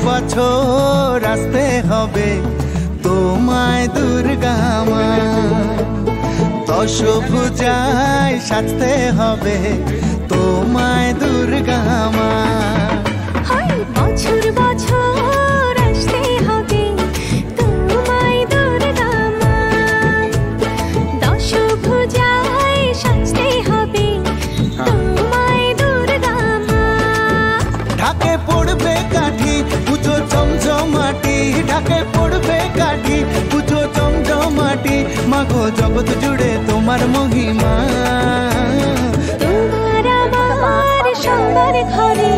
বছর আসতে হবে তোমায় দুর্গা মা, দশভুজায় সাজতে হবে তোমায় দুর্গা মা। বছর বছর আসতে হবে তোমায় দুর্গা মা, দশভুজায় সাজতে হবে তোমায় দুর্গা মা। ঢাকে পড়বে কাঠি পুজো চমচমাটি, ঢাকে পড়বে কাঠি পুজো চমচমাটি, মাগো জগৎ জুড়ে তোমার মহিমা। তোমার আমার সবার ঘরে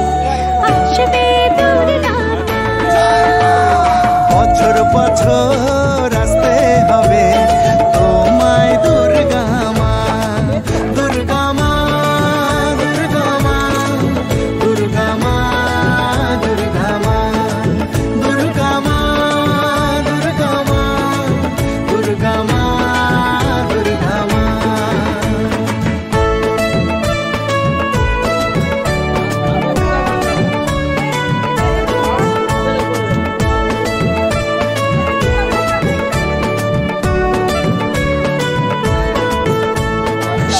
আসবে দুর্গা মা, বছর বছর আসতে হবে তোমায় দুর্গা মা, দুর্গা মা, দুর্গা মা, দুর্গা মা, দুর্গা মা, দুর্গা মা, দুর্গা মা, দুর্গা মা, দুর্গা মা।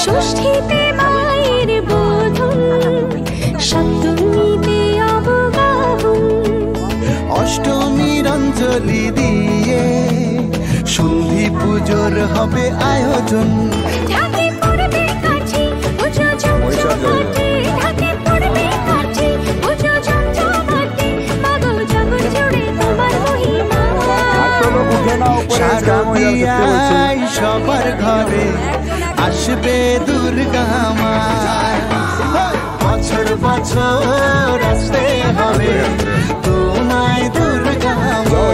ষষ্ঠীতে মায়ের বোধন, সপ্তমীতে অবগাহন, অষ্টমীর অঞ্জলি দিয়ে সন্ধি পুজোর হবে আয়োজন। ঢাকে পড়বে কাঠি পুজো চমচমাটি, ঢাকে পড়বে কাঠি পুজো চমচমাটি, মাগো জগৎ জুড়ে তোমার মহিমা। শারদিয়ায় সবার ঘরে আসবে দুর্গা মা, বছর বছর আসতে হবে তোমায় দুর্গা মা।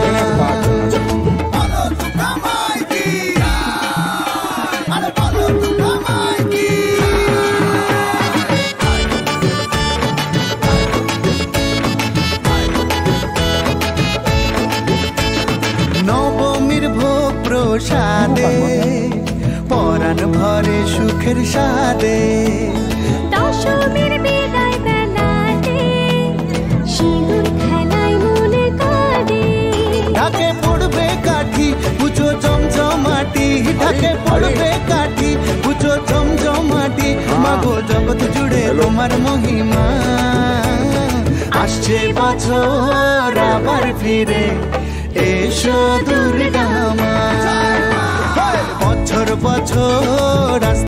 নবমীর ভোগ প্রসাদে পরাণ ভরে সুখের সাদে, দশমীর বিদায় বেলাতে সিঁদুর খেলায় মনে কাঁদে। ঢাকে পড়বে কাঠি পুজো চমচমাটি, ঢাকে পড়বে কাঠি পুজো চমচমাটি, মাগো জগৎ জুড়ে তোমার মহিমা। আসছে বছর আবার ফিরে এসো দুর্গা মা, বছর বছর